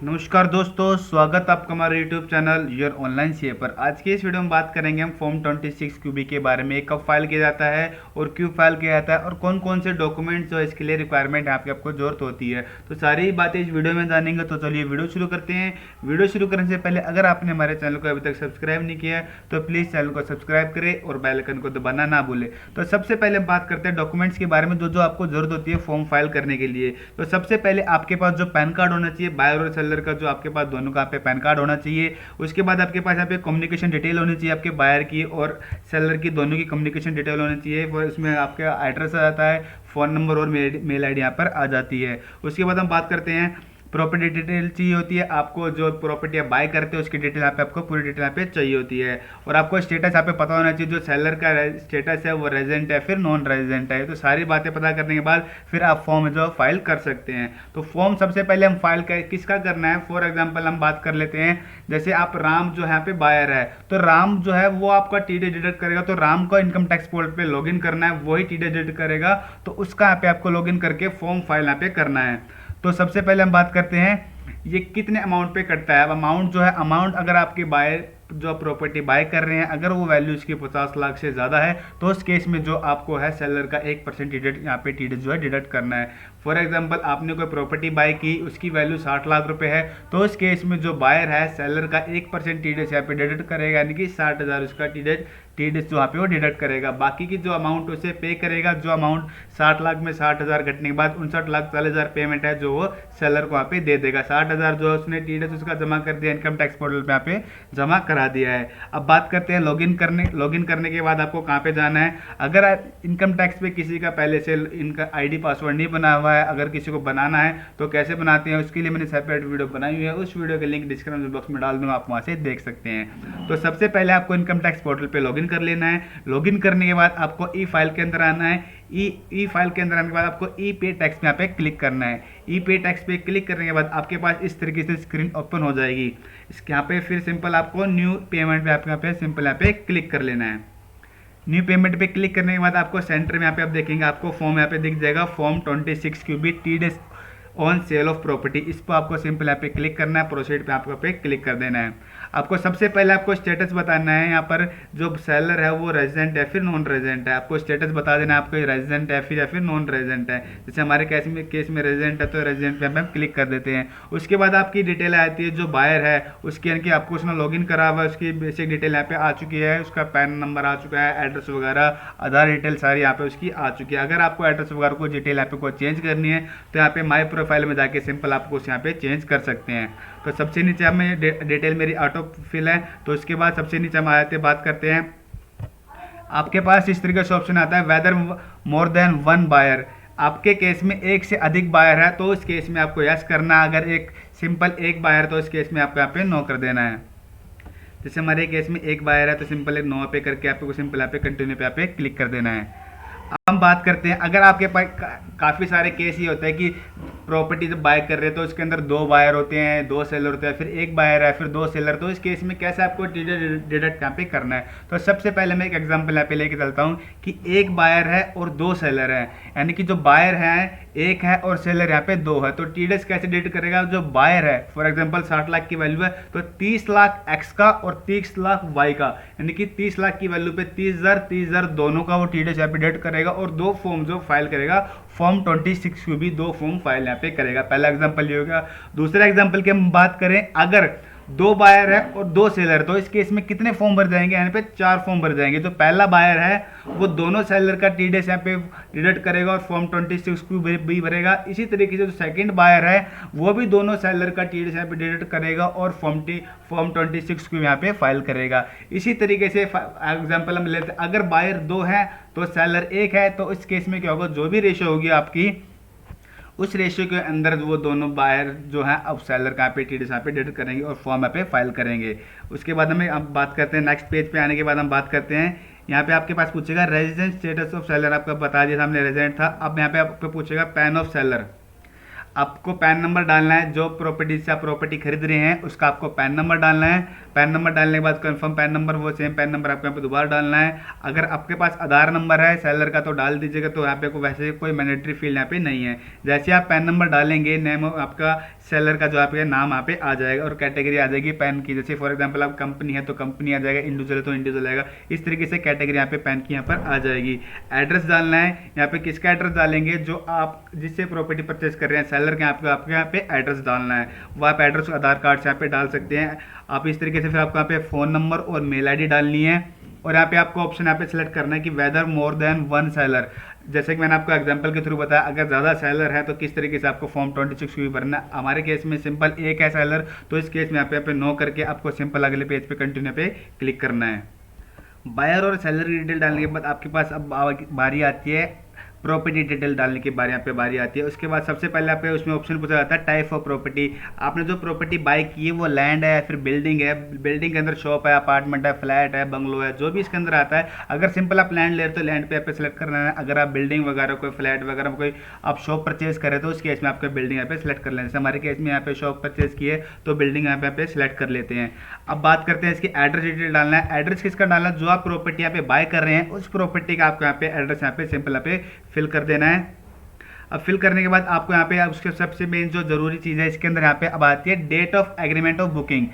नमस्कार दोस्तों, स्वागत आपका हमारे YouTube channel your online CA पर। आज की इस वीडियो में बात करेंगे हम फॉर्म 26 क्यूबी के बारे में। कब फाइल किया जाता है और क्यों फाइल किया जाता है और कौन कौन से डॉक्यूमेंट्स जो इसके लिए रिक्वायरमेंट यहाँ पे आपको जरूरत होती है, तो सारी ही बातें इस वीडियो में जानेंगे। तो चलिए वीडियो शुरू करते हैं। वीडियो शुरू करने से पहले अगर आपने हमारे चैनल को अभी तक सब्सक्राइब नहीं किया है तो प्लीज़ चैनल को सब्सक्राइब करें और बेल आइकन को दबाना ना भूलें। तो सबसे पहले बात करते हैं डॉक्यूमेंट्स के बारे में जो जो आपको जरूरत होती है फॉर्म फाइल करने के लिए। तो सबसे पहले आपके पास जो पैन कार्ड होना चाहिए, बायर और सेलर का जो आपके पास दोनों का यहाँ पे पैन कार्ड होना चाहिए। उसके बाद आपके पास यहाँ पे कम्युनिकेशन डिटेल होनी चाहिए, आपके बायर की और सेलर की दोनों की कम्युनिकेशन डिटेल होनी चाहिए। वो उसमें आपका एड्रेस आ जाता है, फ़ोन नंबर और मेल आईडी यहाँ पर आ जाती है। उसके बाद हम बात करते हैं प्रॉपर्टी डिटेल चाहिए होती है आपको। जो प्रॉपर्टी आप बाय करते हो उसकी डिटेल यहाँ पे आपको पूरी डिटेल यहाँ पे चाहिए होती है। और आपको स्टेटस यहाँ पे पता होना चाहिए, जो सेलर का स्टेटस है वो रेजिडेंट है फिर नॉन रेजिडेंट है। तो सारी बातें पता करने के बाद फिर आप फॉर्म जो फाइल कर सकते हैं। तो फॉर्म सबसे पहले हम फाइल किसका करना है, फॉर एग्जाम्पल हम बात कर लेते हैं। जैसे आप राम जो है यहाँ पे बायर है, तो राम जो है वो आपका टीडी डिडक्ट करेगा। तो राम को इनकम टैक्स पोर्टल पे लॉगिन करना है, वही टीडी डिडक्ट करेगा। तो उसका यहाँ पे आपको लॉगिन करके फॉर्म फाइल यहाँ पे करना है। तो सबसे पहले हम बात करते हैं ये कितने अमाउंट पे कटता है। अब अमाउंट जो है, अमाउंट अगर आपके बाय जो प्रॉपर्टी बाय कर रहे हैं अगर वो वैल्यू उसकी 50 लाख से ज़्यादा है तो उस केस में जो आपको है सेलर का 1% डिडक्ट यहाँ पे टीडी जो है डिडक्ट करना है। फॉर एग्जांपल आपने कोई प्रॉपर्टी बाय की, उसकी वैल्यू 60 लाख रुपए है, तो उस केस में जो बायर है सेलर का 1% टीडीएस यहाँ पे डिडक्ट करेगा, यानी कि 60,000 उसका टीडीएस जो यहाँ पे वो डिडक्ट करेगा। बाकी की जो अमाउंट उसे पे करेगा, जो अमाउंट 60 लाख में 60,000 घटने के बाद 59,40,000 पेमेंट है जो वो सेलर को यहाँ पे दे देगा। 60,000 जो उसने टीडीएस उसका जमा कर दिया इनकम टैक्स पोर्टल पे यहाँ पे जमा करा दिया है। अब बात करते हैं लॉगिन करने के बाद आपको कहाँ पे जाना है। अगर इनकम टैक्स पे किसी का पहले से इनका आईडी पासवर्ड नहीं बना हुआ है, अगर किसी को बनाना है तो कैसे बनाते हैं उसके लिए मैंने सेपरेट वीडियो बनाई हुई है। उस वीडियो के लिंक डिस्क्रिप्शन बॉक्स में डाल दूंगा, आप वहां से देख सकते हैं। तो सबसे पहले आपको इनकम टैक्स पोर्टल पे लॉगिन कर लेना है। लॉगिन करने के बाद आपको ई फाइल के अंदर आना है। ई फाइल के अंदर आने के बाद आपको ई पे टैक्स में यहाँ पे क्लिक करना है। ई पे टैक्स पे क्लिक करने के बाद आपके पास इस तरीके से स्क्रीन ओपन हो जाएगी। इसके यहाँ पे फिर सिंपल आपको न्यू पेमेंट पे आपके यहाँ पे सिंपल यहाँ पे क्लिक कर लेना है। न्यू पेमेंट पे क्लिक करने के बाद आपको सेंटर में यहाँ पे आप देखेंगे आपको फॉर्म यहाँ पे दिख जाएगा, form 26 QB TDS on sale of property. इस पर आपको सिंपल यहाँ पे क्लिक करना है, प्रोसीड पे आपको पे क्लिक कर देना है। आपको सबसे पहले आपको स्टेटस बताना है, यहाँ पर जो सेलर है वो रेजिडेंट है फिर नॉन रेजिडेंट है। आपको स्टेटस बता देना है आपको रेजिडेंट है फिर या फिर नॉन रेजिडेंट है। जैसे हमारे केस में रेजिडेंट है तो रेजिडेंट पे हम क्लिक कर देते हैं। उसके बाद आपकी डिटेल आती है, जो बायर है उसके यानी कि आपको उसने लॉगिन करा हुआ है, उसकी बेसिक डिटेल यहाँ पे आ चुकी है, उसका पैन नंबर आ चुका है, एड्रेस वगैरह आधार डिटेल सारी यहाँ पे उसकी आ चुकी है। अगर आपको एड्रेस वगैरह को डिटेल यहाँ पे को चेंज करनी है तो यहाँ पे माई प्रोफाइल में जाके सिंपल आपको उस यहाँ पे चेंज कर सकते हैं। तो सबसे नीचे हमें डिटेल मेरी ऑटो फिल है, तो उसके बाद सबसे नीचे हम आते बात करते हैं। आपके पास इस तरीके से ऑप्शन आता है whether more than one buyer. आपके केस में एक से अधिक बायर है तो उस केस में आपको यस करना है। अगर एक सिंपल एक बायर तो इस केस में आपको यहाँ पे नो कर देना है। जैसे हमारे केस में एक बायर है तो सिंपल एक नो पे करके आपको सिंपल यहाँ पे कंटिन्यू पे यहाँ पे क्लिक कर देना है। हम बात करते हैं, अगर आपके पास काफ़ी सारे केस ये होता है कि प्रॉपर्टी जब बाय कर रहे हैं तो उसके अंदर दो बायर होते हैं, दो सेलर होते हैं, फिर एक बायर है फिर दो सेलर, तो इस केस में कैसे आपको डिडक्ट यहाँ पे करना है। तो सबसे पहले मैं एक एग्जांपल यहाँ पे लेके चलता हूँ कि एक बायर है और दो सेलर है, यानी कि जो बायर है एक है और सेलर यहाँ पे दो है। तो टीडीएस कैसे डिडक्ट करेगा, जो बायर है फॉर एग्जांपल 60 लाख की वैल्यू है तो 30 लाख एक्स का और 30 लाख वाई का, यानी कि 30 लाख की वैल्यू पे 30,000 दोनों का वो टीडीएस यहाँ पे डिडक्ट करेगा। और दो फॉर्म जो फाइल करेगा फॉर्म 26 को भी दो फॉर्म फाइल यहाँ पे करेगा। पहला एग्जांपल ये हो गया। दूसरा एग्जांपल की हम बात करें, अगर दो बायर है और दो सेलर, तो इस केस में कितने फॉर्म भर जाएंगे, यहाँ पे 4 फॉर्म भर जाएंगे। तो पहला बायर है वो दोनों सेलर का टीडीएस यहाँ पे डिडक्ट करेगा और फॉर्म 26 को भी भरेगा। इसी तरीके से जो सेकंड बायर है वो भी दोनों सेलर का टीडीएस यहाँ पे डिडक्ट करेगा और फॉर्म 26 को यहाँ पे फाइल करेगा। इसी तरीके से एग्जाम्पल हम लेते हैं, अगर बायर दो है तो सेलर एक है, तो इस केस में क्या होगा, जो भी रेशियो होगी आपकी उस रेशियो के अंदर वो दोनों बायर जो है अब सेलर का पे टीडीएस यहाँ पे डिडक्ट करेंगे और फॉर्म यहाँ पे फाइल करेंगे। उसके बाद हमें अब बात करते हैं नेक्स्ट पेज पे आने के बाद हम बात करते हैं, यहाँ पे आपके पास पूछेगा रेजिडेंट स्टेटस ऑफ सेलर। आपका बता दिया सामने रेजिडेंट था। अब यहाँ पे आपको पूछेगा पैन ऑफ सेलर। आपको पैन नंबर डालना है, जो प्रॉपर्टी से आप प्रॉपर्टी खरीद रहे हैं उसका आपको पैन नंबर डालना है। पैन नंबर डालने के बाद कंफर्म पैन नंबर, वो सेम पैन नंबर आपको यहाँ पे दोबारा डालना है। अगर आपके पास आधार नंबर है सेलर का तो डाल दीजिएगा, तो यहाँ पे वैसे कोई मैंडेटरी फील्ड यहाँ पे नहीं है। जैसे आप पैन नंबर डालेंगे, नेम आपका सेलर का जो आपके नाम यहाँ पे आ जाएगा और कैटेगरी आ जाएगी पैन की। जैसे फॉर एग्जांपल आप कंपनी है तो कंपनी आ जाएगा, इंडिविजुअल है तो इंडिविजुअल आएगा। इस तरीके से कैटेगरी यहाँ पे पैन की यहाँ पर आ जाएगी। एड्रेस डालना है, यहाँ पे किसका एड्रेस डालेंगे, जो आप जिससे प्रॉपर्टी परचेज कर रहे हैं सेलर के, आपके यहाँ पे एड्रेस डालना है। वो आप एड्रेस आधार कार्ड से यहाँ पे डाल सकते हैं आप इस तरीके से। फिर आपको यहाँ पे फ़ोन नंबर और मेल आई डी डालनी है और यहाँ पे आपको ऑप्शन यहाँ पे सेलेक्ट करना है कि whether more than one seller. जैसे कि मैंने आपको एग्जांपल के थ्रू बताया, अगर ज़्यादा सेलर है तो किस तरीके से आपको फॉर्म 26 भी भरना है। हमारे केस में सिंपल एक है सेलर, तो इस केस में यहाँ पे नो करके आपको सिंपल अगले पेज पे कंटिन्यू पे क्लिक करना है। बायर और सेलर की डिटेल डालने के बाद आपके पास अब बारी आती है प्रॉपर्टी डिटेल डालने की बारी, यहाँ पे बारी आती है। उसके बाद सबसे पहले आप उसमें ऑप्शन पूछा जाता है टाइप ऑफ प्रॉपर्टी। आपने जो प्रॉपर्टी बाय की है वो लैंड है या फिर बिल्डिंग है, बिल्डिंग के अंदर शॉप है, अपार्टमेंट है, फ्लैट है, बंगलो है, जो भी इसके अंदर आता है। अगर सिंपल आप लैंड ले रहे तो लैंड पे आप सेलेक्ट करना है। अगर आप बिल्डिंग वगैरह कोई फ्लैट वगैरह कोई आप शॉप परचेज करें तो उस केस में आपको बिल्डिंग यहाँ पे सेलेक्ट कर लेना है। जैसे हमारे केस में यहाँ पे शॉप परचेज की है तो बिल्डिंग यहाँ पे सेलेक्ट कर लेते हैं। अब बात करते हैं इसकी एड्रेस डिटेल डालना है। एड्रेस किसका डालना है, जो आप प्रॉपर्टी यहाँ पे बाय कर रहे हैं उस प्रॉपर्टी का आपको यहाँ पे एड्रेस यहाँ पे सिंपल यहाँ पे फिल कर देना है। अब फिल करने के बाद आपको यहाँ पे उसके सबसे मेन जो जरूरी चीज़ है इसके अंदर यहाँ पे अब आती है date of agreement of booking.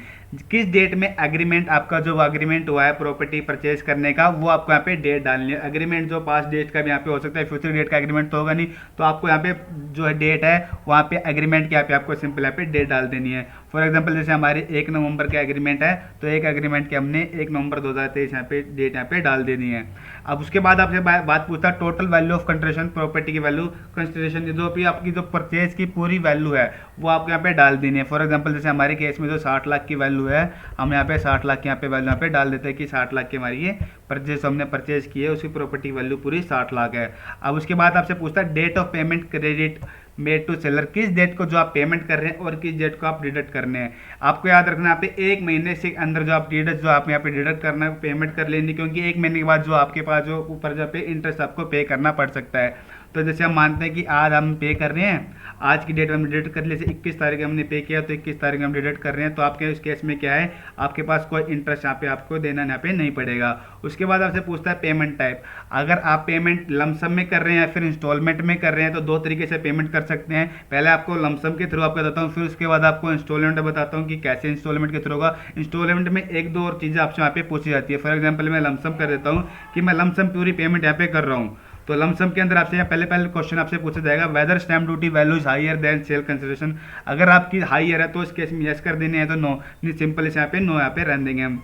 किस डेट में एग्रीमेंट आपका जो एग्रीमेंट हुआ है प्रॉपर्टी परचेज करने का वो आपको यहाँ पे डेट डालनी है। एग्रीमेंट जो पास्ट डेट का भी यहाँ पे हो सकता है, फ्यूचर डेट का एग्रीमेंट तो होगा नहीं, तो आपको यहाँ पे जो है डेट है वहाँ पे एग्रीमेंट की यहाँ पे आपको सिंपल यहाँ पे डेट डाल देनी है। फॉर एग्जाम्पल जैसे हमारे 1 नवंबर का एग्रीमेंट है तो एक एग्रीमेंट के हमने 1 नवंबर 2023 यहाँ पे डेट यहाँ पे डाल देनी है। अब उसके बाद आपसे बात पूछता है total value of construction, property की वैल्यू कंस्ट्रक्शन जो भी आपकी जो परचेज की पूरी वैल्यू है वो आपको यहाँ पे डाल देनी है। फॉर एग्जाम्पल जैसे हमारे केस में जो 60 लाख की वैल्यू है, हम यहाँ पे 60 लाख की यहाँ पे वैल्यू यहाँ पे डाल देते हैं कि 60 लाख की हमारी ये परचेज हमने परचेज की है, उसकी प्रॉपर्टी वैल्यू पूरी 60 लाख है। अब उसके बाद आपसे पूछता है date of payment credit made to seller, किस डेट को जो आप पेमेंट कर रहे हैं और किस डेट को आप डिडक्ट करने हैं। आपको याद रखना यहाँ पे 1 महीने से अंदर जो आप डिडक्ट जो आप यहाँ पे डिडक्ट करना है पेमेंट कर लेनी, क्योंकि 1 महीने के बाद जो आपके पास जो ऊपर जो पे इंटरेस्ट आपको पे करना पड़ सकता है। तो जैसे हम मानते हैं कि आज हम पे कर रहे हैं, आज की डेट में हम डिडक्ट कर ले, 21 तारीख हमने पे किया तो 21 तारीख हम डिडक्ट कर रहे हैं, तो आपके उस केस में क्या है आपके पास कोई इंटरेस्ट यहाँ पे आपको देना यहाँ पे नहीं पड़ेगा। उसके बाद आपसे पूछता है पेमेंट टाइप। अगर आप पेमेंट लमसम में कर रहे हैं या फिर इंस्टॉलमेंट में कर रहे हैं तो 2 तरीके से पेमेंट कर सकते हैं। पहले आपको लमसम के थ्रू आपको बताता हूँ, फिर उसके बाद आपको इंस्टॉलमेंट बताता हूँ कि कैसे इंस्टॉलमेंट के थ्रू होगा। इंस्टॉलमेंट में 1-2 और चीज़ें आपसे यहाँ पे पूछी जाती है। फॉर एग्जाम्पल मैं लमसम कर देता हूँ कि मैं लमसम पूरी पेमेंट यहाँ पे कर रहा हूँ, तो लमसम के अंदर आपसे पहले क्वेश्चन आपसे पूछा जाएगा whether stamp duty value is higher than sale consideration. अगर आपकी हायर है तो इस केस में यस कर देने हैं, तो नो, नहीं सिंपल इस यहाँ पे नो यहाँ पे रहने देंगे हम।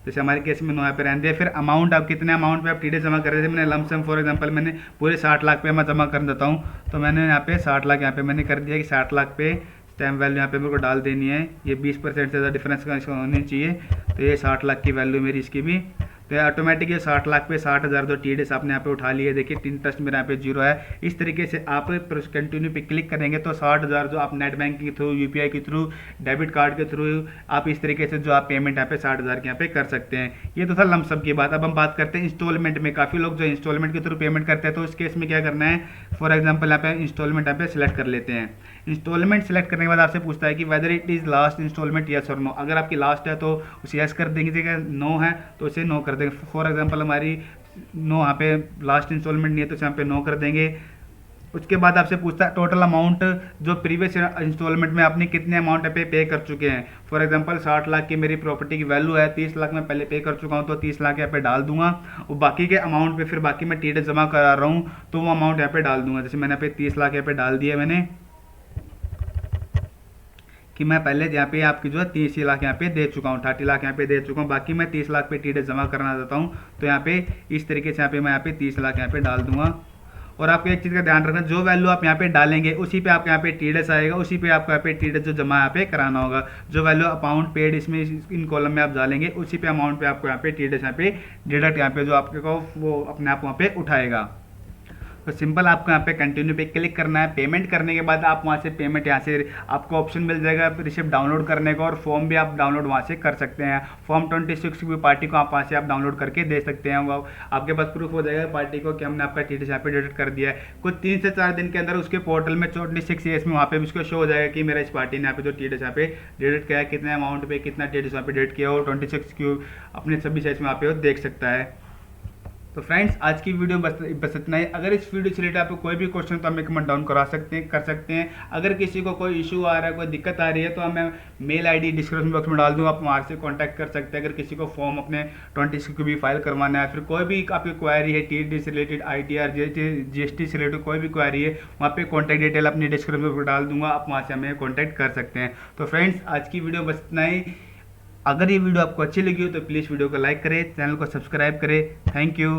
जैसे हमारे केस में नो यहाँ पे रहने दिया। फिर अमाउंट आप कितने अमाउंट पे आप टीडीएस जमा कर रहे थे, मैंने लमसम फॉर एग्जांपल मैंने पूरे 60 लाख पे मैं जमा कर देता हूँ, तो मैंने यहाँ पे 60 लाख यहाँ पे मैंने कर दिया कि 60 लाख पे स्टैम्प वैल्यू यहाँ पे मेरे को डाल देनी है। ये 20% से ज़्यादा डिफरेंस का होनी चाहिए, तो ये 60 लाख की वैल्यू मेरी इसकी भी, तो ऑटोमेटिक ये 60 लाख पे 60,000 जो टीडीएस आपने यहाँ पे उठा लिए। देखिए इंटरेस्ट मेरा यहाँ पे 0 है। इस तरीके से आप कंटिन्यू पे क्लिक करेंगे तो 60,000 जो आप नेट बैंकिंग के थ्रू, यूपीआई के थ्रू, डेबिट कार्ड के थ्रू आप इस तरीके से जो आप पेमेंट यहाँ पे 60,000 के यहाँ पे कर सकते हैं। ये तो था लमसम की बात। अब हम बात करते हैं इंस्टॉलमेंट में। काफ़ी लोग जो इंस्टॉलमेंट के थ्रू पेमेंट करते हैं, तो इस केस में क्या करना है, फॉर एग्जाम्पल यहाँ पे इंस्टॉलमेंट यहाँ पे सिलेक्ट कर लेते हैं। इंस्टॉलमेंट सेलेक्ट करने के बाद आपसे पूछता है कि whether it is last instalment yes और नो। अगर आपकी लास्ट है तो उसे यस कर देंगे, नो है तो उसे नो कर देंगे। फॉर एग्जांपल हमारी नो यहाँ पे लास्ट इंस्टॉलमेंट नहीं है तो यहाँ पे नो कर देंगे। उसके बाद आपसे पूछता है टोटल अमाउंट जो प्रीवियस इंस्टॉलमेंट में आपने कितने अमाउंट पे कर चुके हैं। फॉर एग्जांपल 60 लाख की मेरी प्रॉपर्टी की वैल्यू है, 30 लाख मैं पहले पे कर चुका हूं, तो 30 लाख यहाँ पे डाल दूंगा और बाकी के अमाउंट पे फिर बाकी मैं टीडीएस जमा करा रहा हूं तो वो अमाउंट यहाँ पे डाल दूंगा। जैसे मैंने यहाँ पे 30 लाख यहाँ पे डाल दिया मैंने कि मैं पहले यहाँ पे आपकी जो है 30 लाख यहाँ पे दे चुका हूँ, 30 लाख यहाँ पे दे चुका हूँ, बाकी मैं 30 लाख पे टीडीएस जमा करना चाहता हूँ, तो यहाँ पे इस तरीके से मैं यहाँ पे 30 लाख यहाँ पे डाल दूंगा। और आपको एक चीज़ का ध्यान रखना, जो वैल्यू आप यहाँ पे डालेंगे उसी पे आपको यहाँ पे टीडीएस आएगा, उसी पे आपको यहाँ पे टीडीएस जो जमा यहाँ पे कराना होगा। जो वैल्यू अमाउंट पेड इसमें इन कॉलम में आप डालेंगे उसी पे अमाउंट पे आपको यहाँ पे टीडीएस यहाँ पे डिडक्ट यहाँ पे जो आपके को वो अपने आप वहाँ पे उठाएगा। तो सिंपल आपको यहाँ पे कंटिन्यू पे क्लिक करना है। पेमेंट करने के बाद आप वहाँ से पेमेंट यहाँ से आपको ऑप्शन मिल जाएगा रिसिप्ट डाउनलोड करने का, और फॉर्म भी आप डाउनलोड वहाँ से कर सकते हैं। फॉर्म 26 की पार्टी को आप वहाँ से आप डाउनलोड करके दे सकते हैं। वो आपके पास प्रूफ हो जाएगा पार्टी को कि हमने आपका टीडीएस यहाँ पे डिडक्ट कर दिया है। कुछ 3 से 4 दिन के अंदर उसके पोर्टल में 26 ईयर्स में वहाँ पे भी उसको शो हो जाएगा कि मेरा इस पार्टी ने यहाँ पे जो टीडीएस यहाँ पे डिडक्ट किया है, कितने अमाउंट पे कितना टीडीएस यहाँ पे डिडक्ट किया और 26 क्यू अपने 26 ईयर्स में वहाँ पे वो देख सकता है। तो फ्रेंड्स आज की वीडियो बस इतना ही। अगर इस वीडियो से रिलेटेड आपको कोई भी क्वेश्चन तो हमें कमेंट डाउन कर सकते हैं। अगर किसी को कोई इशू आ रहा है, कोई दिक्कत आ रही है, तो हमें मेल आईडी डिस्क्रिप्शन बॉक्स में डाल दूँ, आप वहाँ से कांटेक्ट कर सकते हैं। अगर किसी को फॉर्म अपने 26 की भी फाइल करवाना है, फिर कोई भी आपकी क्वायरी है टीडी से रिलेटेड, ITR GST से रिलेटेड कोई भी क्वायरी है, वहाँ पे कॉन्टैक्ट डिटेल अपनी डिस्क्रिप्शन में डाल दूंगा, आप वहाँ से हमें कॉन्टैक्ट कर सकते हैं। तो फ्रेंड्स आज की वीडियो बस इतना ही। अगर ये वीडियो आपको अच्छी लगी हो तो प्लीज़ वीडियो को लाइक करें, चैनल को सब्सक्राइब करें। Thank you.